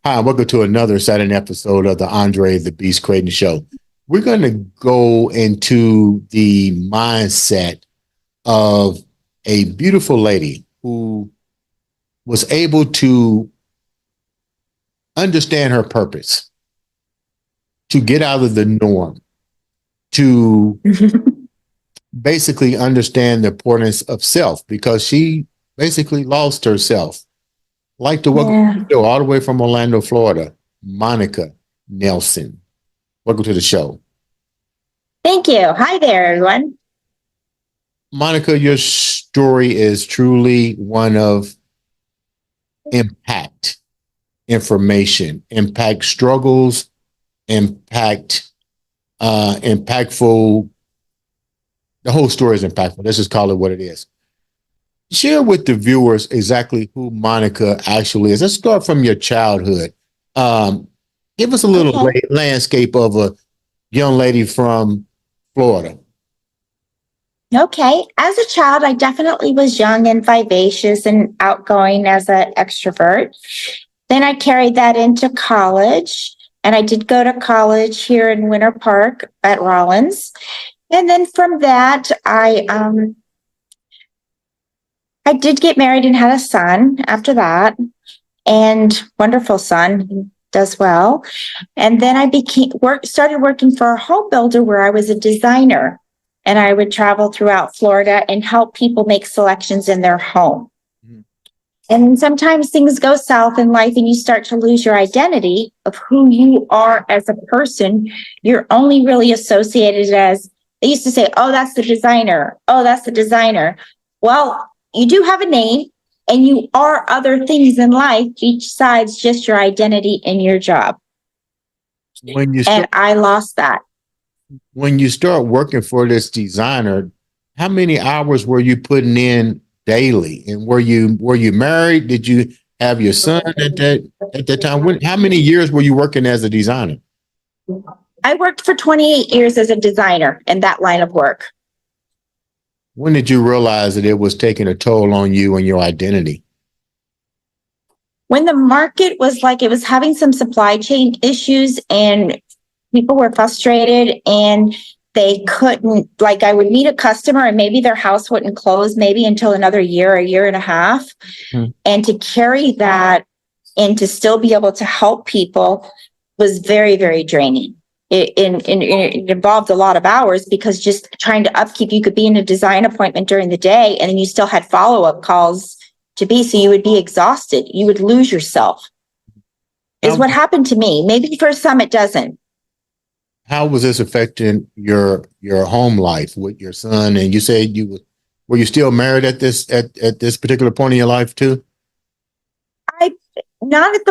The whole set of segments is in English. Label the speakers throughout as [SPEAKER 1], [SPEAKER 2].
[SPEAKER 1] Hi, welcome to another Saturday episode of the Andre the Beast Creighton Show. We're going to go into the mindset of a beautiful lady who was able to understand her purpose, to get out of the norm, to basically understand the importance of self, because she basically lost herself. Like to welcome to the show all the way from Orlando, Florida, Monica Nielsen. Welcome to the show.
[SPEAKER 2] Thank you. Hi there, everyone.
[SPEAKER 1] Monica, your story is truly one of impact, information, impact struggles, impactful. The whole story is impactful. Let's just call it what it is. Share with the viewers exactly who Monica actually is. Let's start from your childhood. Give us a little landscape of a young lady from Florida.
[SPEAKER 2] Okay. As a child, I definitely was young and vivacious and outgoing as an extrovert. Then I carried that into college, and I did go to college here in Winter Park at Rollins. And then from that, I did get married and had a son after that, and wonderful son, he does well. And then I started working for a home builder where I was a designer, and I would travel throughout Florida and help people make selections in their home. Mm-hmm. And sometimes things go south in life and you start to lose your identity of who you are as a person. You're only really associated as, they used to say, oh, that's the designer. Oh, that's the designer. Well, you do have a name and you are other things in life. Each side's just your identity and your job. And I lost that.
[SPEAKER 1] When you start working for this designer, how many hours were you putting in daily? And were you married? Did you have your son at that time? How many years were you working as a designer?
[SPEAKER 2] I worked for 28 years as a designer in that line of work.
[SPEAKER 1] When did you realize that it was taking a toll on you and your identity?
[SPEAKER 2] When the market was like, it was having some supply chain issues and people were frustrated and they couldn't, like I would meet a customer and maybe their house wouldn't close maybe until another year, a year and a half. Mm-hmm. And to carry that and to still be able to help people was very, very draining. It involved a lot of hours because just trying to upkeep, you could be in a design appointment during the day and then you still had follow-up calls to be, so you would be exhausted. You would lose yourself is what happened to me. Maybe for some it doesn't.
[SPEAKER 1] How was this affecting your home life with your son? And you said were you still married at this particular point in your life too?
[SPEAKER 2] Not at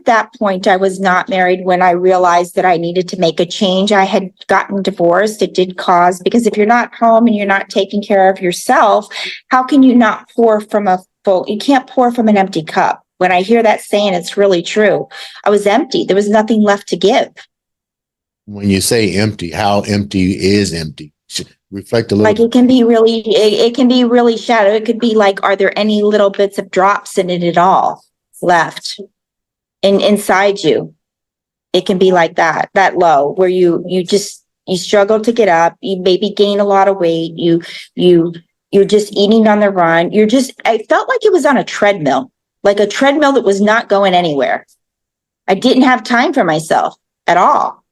[SPEAKER 2] that point. I was not married when I realized that I needed to make a change. I had gotten divorced. It did cause, because if you're not home and you're not taking care of yourself, how can you not pour from you can't pour from an empty cup. When I hear that saying, it's really true. I was empty. There was nothing left to give.
[SPEAKER 1] When you say empty, how empty is empty? Reflect a little.
[SPEAKER 2] Like it can be really shallow. It could be like, are there any little bits of drops in it at all left? Inside you, it can be like that low, where you struggle to get up. You maybe gain a lot of weight. You're just eating on the run. I felt like it was on a treadmill, like a treadmill that was not going anywhere. I didn't have time for myself at all.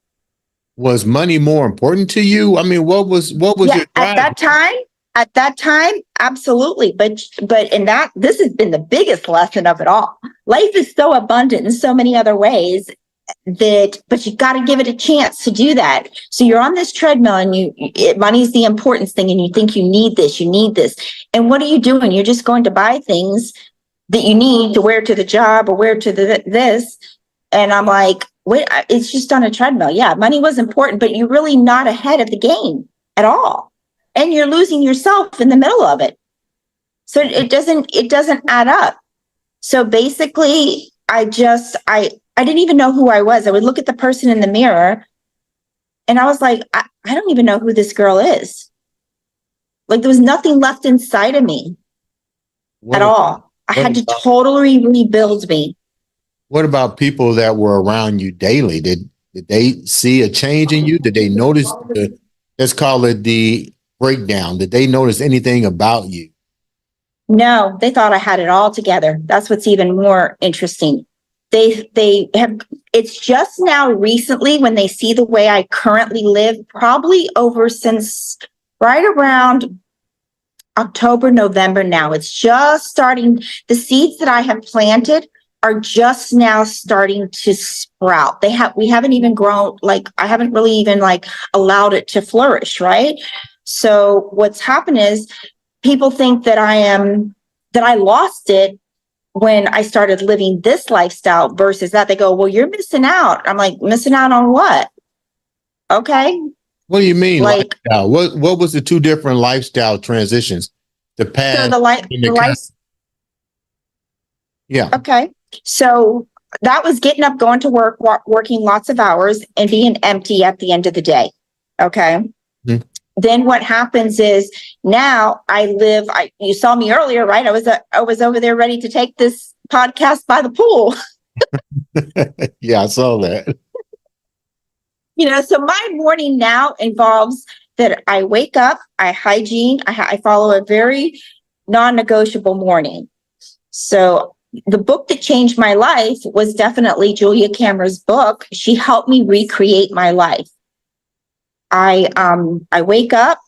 [SPEAKER 1] Was money more important to you? I mean, what was your drive?
[SPEAKER 2] At that time, absolutely. But this has been the biggest lesson of it all. Life is so abundant in so many other ways but you got to give it a chance to do that. So you're on this treadmill and money's the important thing. And you think you need this. And what are you doing? You're just going to buy things that you need to wear to the job or wear to this. And I'm like, wait, it's just on a treadmill. Yeah, money was important, but you're really not ahead of the game at all. and you're losing yourself in the middle of it. So it doesn't add up. So basically, I didn't even know who I was. I would look at the person in the mirror and I was like, I don't even know who this girl is. Like there was nothing left inside of me at all. I had to totally rebuild me.
[SPEAKER 1] What about people that were around you daily? Did they see a change in you? Did they notice let's call it the breakdown? Did they notice anything about you?
[SPEAKER 2] No, they thought I had it all together. That's what's even more interesting. They have, it's just now recently when they see the way I currently live, probably over since right around October, November now. It's just starting. The seeds that I have planted are just now starting to sprout. We haven't even grown, like, I haven't really even like allowed it to flourish, right? So what's happened is people think that I lost it when I started living this lifestyle versus that. They go, well, you're missing out. I'm like, missing out on what? Okay.
[SPEAKER 1] What do you mean?
[SPEAKER 2] Like,
[SPEAKER 1] lifestyle? What was the two different lifestyle transitions? The past
[SPEAKER 2] so
[SPEAKER 1] and the current? Yeah.
[SPEAKER 2] Okay. So that was getting up, going to work, working lots of hours and being empty at the end of the day. Okay.
[SPEAKER 1] Mm-hmm.
[SPEAKER 2] Then what happens is now you saw me earlier, right? I was over there ready to take this podcast by the pool.
[SPEAKER 1] Yeah, I saw that.
[SPEAKER 2] So my morning now involves that I wake up, I hygiene, I follow a very non-negotiable morning. So the book that changed my life was definitely Julia Cameron's book. She helped me recreate my life. I wake up,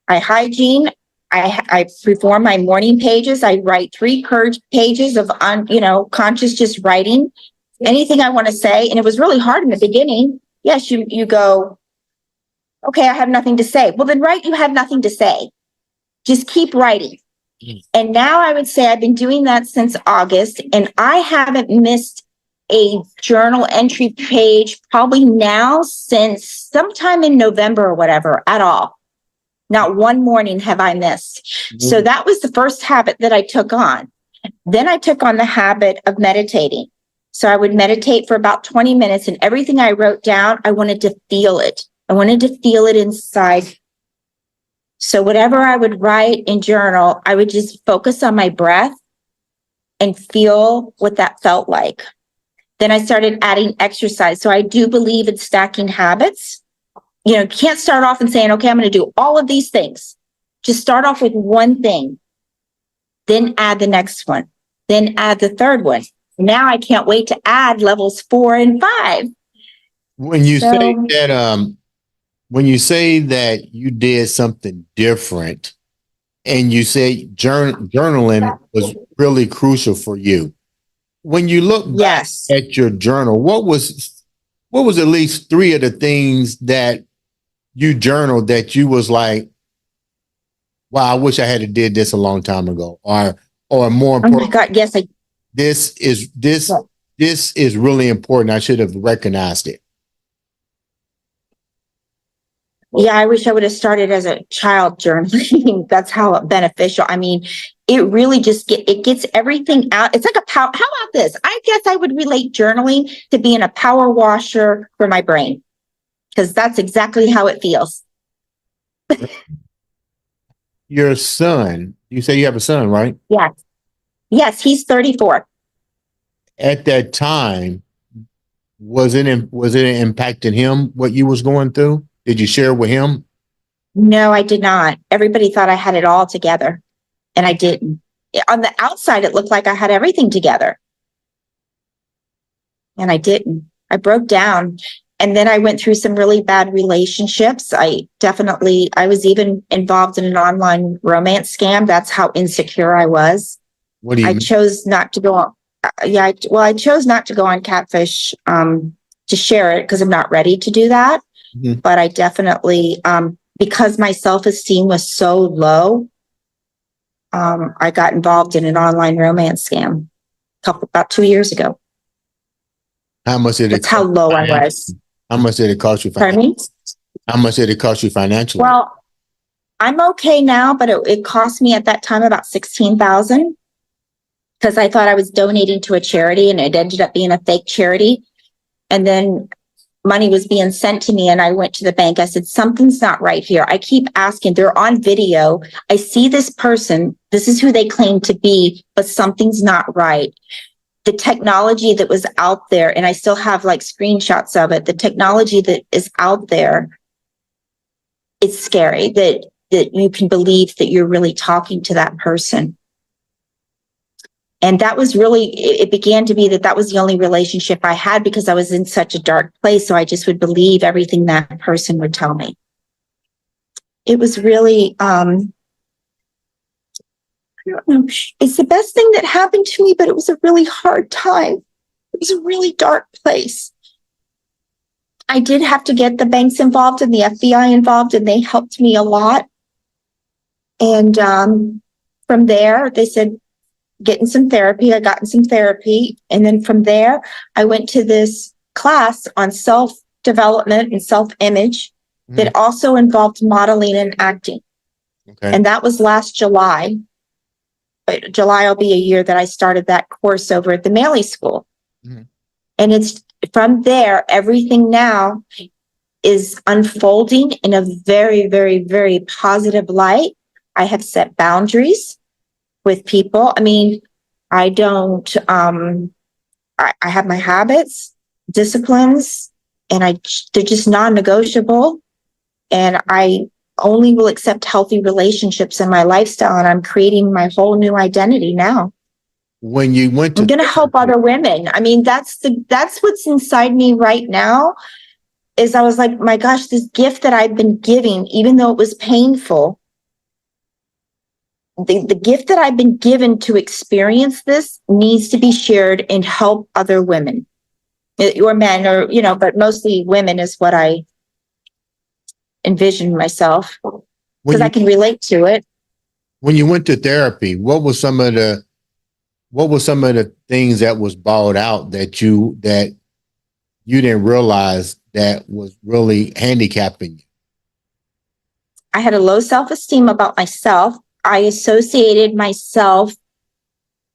[SPEAKER 2] I hygiene, I perform my morning pages. I write 3 pages of conscious just writing anything I want to say. And it was really hard in the beginning. Yes, you go, okay, I have nothing to say. Well, then write, you have nothing to say. Just keep writing. And now I would say I've been doing that since August, and I haven't missed a journal entry page probably now since sometime in November or whatever at all. Not one morning have I missed. Mm-hmm. So that was the first habit that I took on. Then I took on the habit of meditating. So I would meditate for about 20 minutes, and everything I wrote down, I wanted to feel it. I wanted to feel it inside. So whatever I would write in journal, I would just focus on my breath and feel what that felt like. Then I started adding exercise. So I do believe in stacking habits. You can't start off and saying, okay, I'm going to do all of these things. Just start off with one thing, then add the next one, then add the third one. Now I can't wait to add levels 4 and 5.
[SPEAKER 1] When you say that you did something different and you say journaling was really crucial for you, when you look back at your journal, what was at least 3 of the things that you journaled that you was like, wow, I wish I had did this a long time ago, or more important,
[SPEAKER 2] oh my God, yes,
[SPEAKER 1] this is really important. I should have recognized it.
[SPEAKER 2] Yeah, I wish I would have started as a child journaling. That's how beneficial. I mean, it really just gets everything out. It's like a power. How about this? I guess I would relate journaling to being a power washer for my brain, because that's exactly how it feels.
[SPEAKER 1] Your son, you say you have a son, right?
[SPEAKER 2] Yes. Yes, he's 34.
[SPEAKER 1] At that time, was it impacting him what you was going through? Did you share with him?
[SPEAKER 2] No, I did not. Everybody thought I had it all together, and I didn't. On the outside, it looked like I had everything together, and I didn't. I broke down, and then I went through some really bad relationships. I was even involved in an online romance scam. That's how insecure I was.
[SPEAKER 1] What do you mean?
[SPEAKER 2] I chose not to go on. I chose not to go on Catfish to share it because I'm not ready to do that. Mm-hmm. But I definitely, because my self-esteem was so low, I got involved in an online romance scam about 2 years ago.
[SPEAKER 1] How much did it?
[SPEAKER 2] That's how low I was.
[SPEAKER 1] How much did it cost you?
[SPEAKER 2] Pardon me?
[SPEAKER 1] How much did it cost you financially?
[SPEAKER 2] Well, I'm okay now, but it cost me at that time about 16,000 because I thought I was donating to a charity and it ended up being a fake charity. And then money was being sent to me and I went to the bank. I said, something's not right here. I keep asking, they're on video. I see this person. This is who they claim to be, but something's not right. The technology that was out there, and I still have like screenshots of it, the technology that is out there, it's scary that you can believe that you're really talking to that person. And that was really, it began to be that was the only relationship I had because I was in such a dark place. So I just would believe everything that person would tell me. It was really, I don't know, it's the best thing that happened to me, but it was a really hard time. It was a really dark place. I did have to get the banks involved and the FBI involved, and they helped me a lot. And from there, they said, getting some therapy. I got in some therapy. And then from there, I went to this class on self-development and self-image that also involved modeling and acting.
[SPEAKER 1] Okay.
[SPEAKER 2] And that was last July. But July will be a year that I started that course over at the Maley School. And it's from there, everything now is unfolding in a very, very, very positive light. I have set boundaries with people. I mean, I don't, I have my habits, disciplines, and they're just non-negotiable. And I only will accept healthy relationships in my lifestyle. And I'm creating my whole new identity now.
[SPEAKER 1] When you went to,
[SPEAKER 2] I'm going to help other women. I mean, that's what's inside me right now is I was like, my gosh, this gift that I've been giving, even though it was painful, the gift that I've been given to experience this needs to be shared and help other women or men or, but mostly women is what I envision myself because I can relate to it.
[SPEAKER 1] When you went to therapy, what was some of the things that was brought out that you didn't realize that was really handicapping you?
[SPEAKER 2] I had a low self-esteem about myself. I associated myself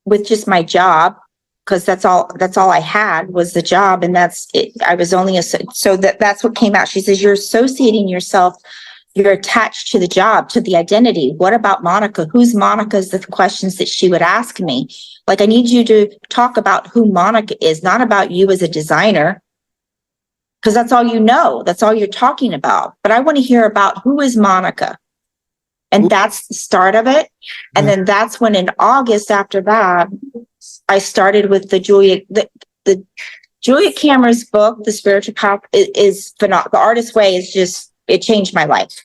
[SPEAKER 2] with just my job because that's all I had was the job. And that's it. I was only so that's what came out. She says, you're associating yourself. You're attached to the job, to the identity. What about Monica? Who's Monica is the questions that she would ask me. Like, I need you to talk about who Monica is, not about you as a designer. Because that's all you know. That's all you're talking about. But I want to hear about who is Monica. And that's the start of it. And then that's when in August after that, I started with the Julia Cameron's book, The Spiritual Path is phenomenal. The Artist's Way is just, it changed my life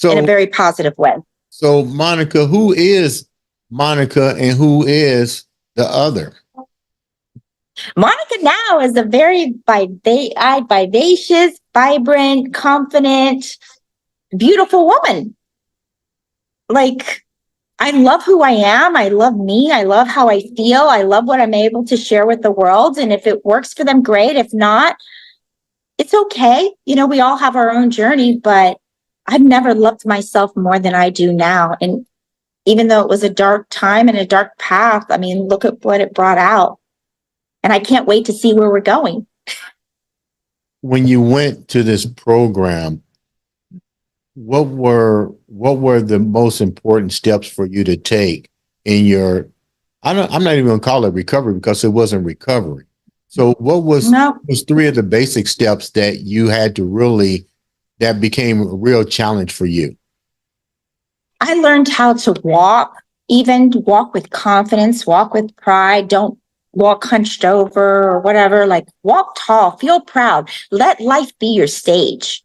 [SPEAKER 2] in a very positive way.
[SPEAKER 1] So Monica, who is Monica and who is the other?
[SPEAKER 2] Monica now is a very vivacious, vibrant, confident, beautiful woman. Like, I love who I am. I love me. I love how I feel. I love what I'm able to share with the world. And if it works for them, great. If not, it's okay. We all have our own journey, but I've never loved myself more than I do now. And even though it was a dark time and a dark path, I mean, look at what it brought out. And I can't wait to see where we're going.
[SPEAKER 1] When you went to this program, what were the most important steps for you to take in your, I'm not even going to call it recovery because it wasn't recovery. So what was three of the basic steps that you had to that became a real challenge for you?
[SPEAKER 2] I learned how to walk with confidence, walk with pride. Don't walk hunched over or whatever, like walk tall, feel proud. Let life be your stage.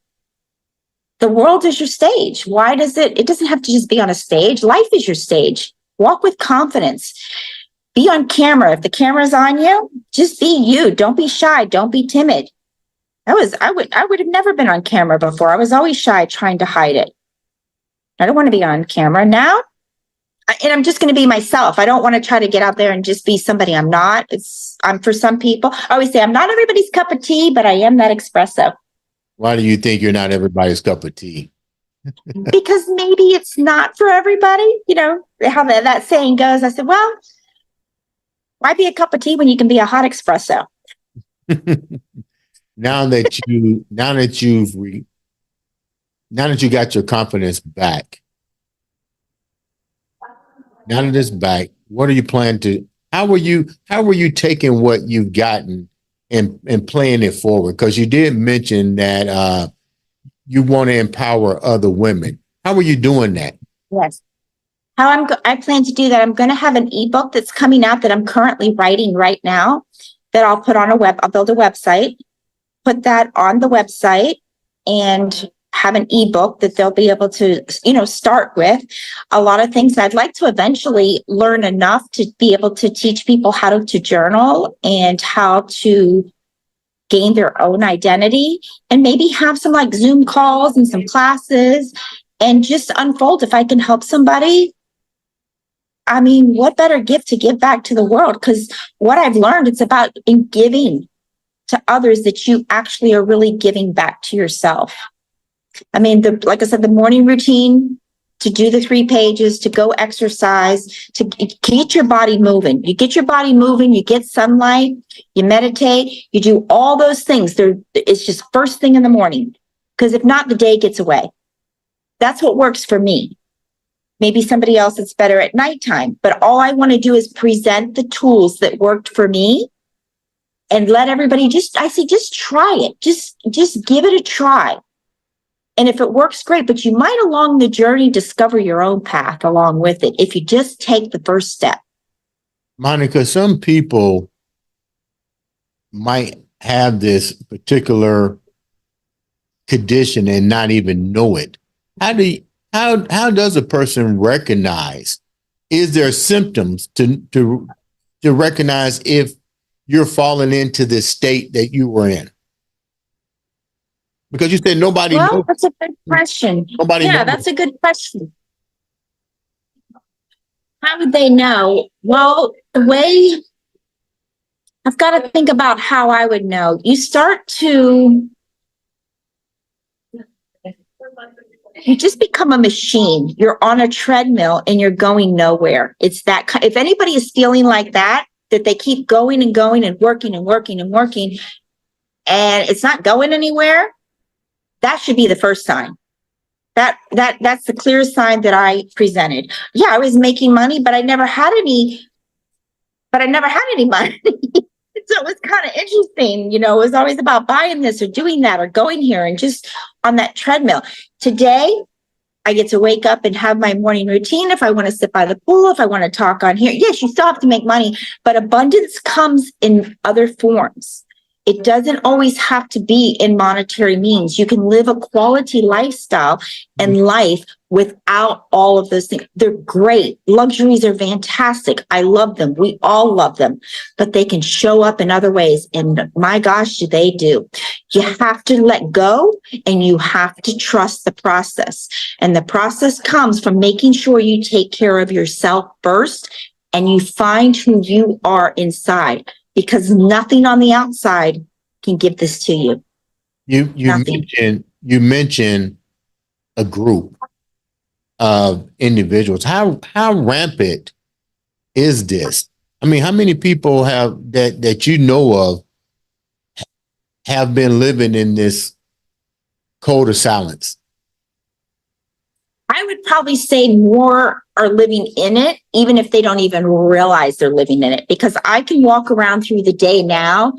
[SPEAKER 2] The world is your stage. It doesn't have to just be on a stage. Life is your stage. Walk with confidence. Be on camera. If the camera's on you, just be you. Don't be shy. Don't be timid. I would have never been on camera before. I was always shy, trying to hide it. I don't want to be on camera now. And I'm just going to be myself. I don't want to try to get out there and just be somebody I'm not. I'm for some people. I always say I'm not everybody's cup of tea, but I am that espresso.
[SPEAKER 1] Why do you think you're not everybody's cup of tea?
[SPEAKER 2] because maybe it's not for everybody. You know, how that saying goes. I said, well, why be a cup of tea when you can be a hot espresso?
[SPEAKER 1] Now that you got your confidence back, now that it's back, what are you planning to? How were you taking what you've gotten and playing it forward? Because you did mention that you want to empower other women. How are you doing that?
[SPEAKER 2] Yes. I plan to do that. I'm going to have an ebook that's coming out that I'm currently writing right now that I'll put on I'll build a website, put that on the website, and have an ebook that they'll be able to, start with. A lot of things I'd like to eventually learn enough to be able to teach people how to journal and how to gain their own identity, and maybe have some like Zoom calls and some classes and just unfold. If I can help somebody, I mean, what better gift to give back to the world? Because what I've learned, it's about in giving to others that you actually are really giving back to yourself. I mean, like I said, the morning routine, to do the 3 pages, to go exercise, to get your body moving. You get your body moving, you get sunlight, you meditate, you do all those things. It's just first thing in the morning, because if not, the day gets away. That's what works for me. Maybe somebody else is better at nighttime, but all I want to do is present the tools that worked for me and let everybody just try it. Just give it a try. And if it works, great, but you might along the journey discover your own path along with it if you just take the first step.
[SPEAKER 1] Monica, some people might have this particular condition and not even know it. How does a person recognize? Is there symptoms to recognize if you're falling into this state that you were in? Because you said nobody knows.
[SPEAKER 2] Well, that's a good question. That's a good question. How would they know? Well, the way I've got to think about how I would know. You just become a machine. You're on a treadmill and you're going nowhere. It's that, if anybody is feeling like that they keep going and going and working and working and working, and it's not going anywhere, that should be the first sign. That's the clearest sign that I presented. Yeah, I was making money, but I never had any money. So it was kind of interesting. It was always about buying this or doing that or going here and just on that treadmill. Today, I get to wake up and have my morning routine. If I want to sit by the pool, if I want to talk on here, yes, you still have to make money, but abundance comes in other forms. It doesn't always have to be in monetary means. You can live a quality lifestyle and life without all of those things. They're great. Luxuries are fantastic. I love them. We all love them, but they can show up in other ways. And my gosh, do they do. You have to let go and you have to trust the process. And the process comes from making sure you take care of yourself first and you find who you are inside. Because nothing on the outside can give this to you.
[SPEAKER 1] You mentioned a group of individuals. How rampant is this? I mean, how many people have that you know of have been living in this code of silence?
[SPEAKER 2] I would probably say more are living in it, even if they don't even realize they're living in it, because I can walk around through the day now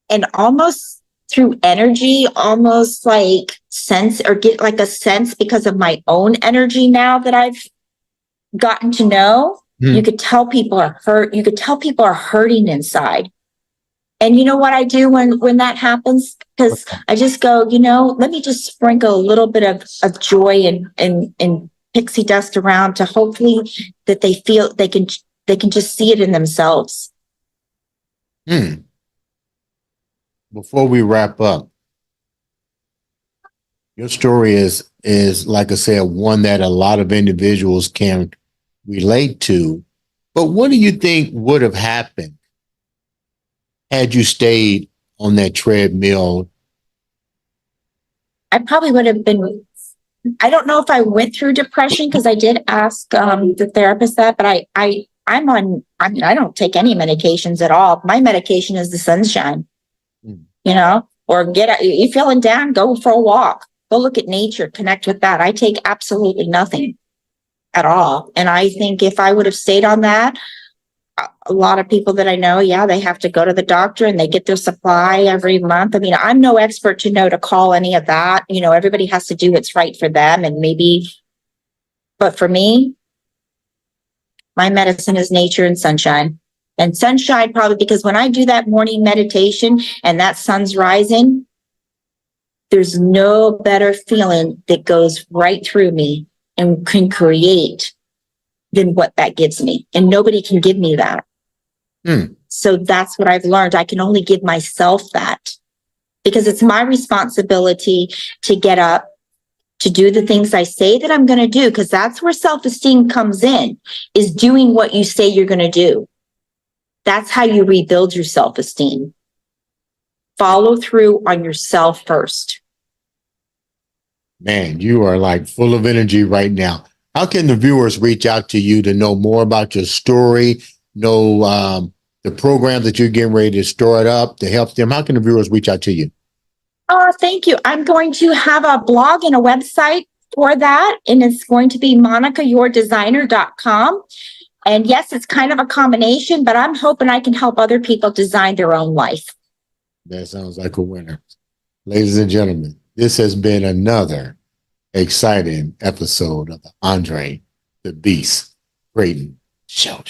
[SPEAKER 2] and almost through energy, almost like sense or get like a sense because of my own energy now that I've gotten to know. You could tell people are hurt. You could tell people are hurting inside. And you know what I do when that happens? Because I just go, let me just sprinkle a little bit of joy and pixie dust around to hopefully that they feel they can just see it in themselves.
[SPEAKER 1] Before we wrap up, your story is like I said, one that a lot of individuals can relate to. But what do you think would have happened had you stayed on that treadmill?
[SPEAKER 2] I probably would have been I don't know if I went through depression because I did ask the therapist that, but I don't take any medications at all. My medication is the sunshine, you know, or you feeling down, go for a walk, go look at nature, connect with that. I take absolutely nothing at all. And I think if I would have stayed on that, a lot of people that I know, yeah, they have to go to the doctor and they get their supply every month. I mean, I'm no expert to know to call any of that. You know, everybody has to do what's right for them and maybe, but for me, my medicine is nature and sunshine. And sunshine probably because when I do that morning meditation and that sun's rising, there's no better feeling that goes right through me and can create than what that gives me. And nobody can give me that. So that's what I've learned. I can only give myself that because it's my responsibility to get up, to do the things I say that I'm going to do, because that's where self-esteem comes in, is doing what you say you're going to do. That's how you rebuild your self-esteem. Follow through on yourself first.
[SPEAKER 1] Man, you are like full of energy right now. How can the viewers reach out to you to know more about your story, know the programs that you're getting ready to start up to help them? How can the viewers reach out to you?
[SPEAKER 2] Oh, thank you. I'm going to have a blog and a website for that, and it's going to be monicayourdesigner.com. And yes, it's kind of a combination, but I'm hoping I can help other people design their own life.
[SPEAKER 1] That sounds like a winner. Ladies and gentlemen, this has been another exciting episode of the Andre the Beast Creighton Show.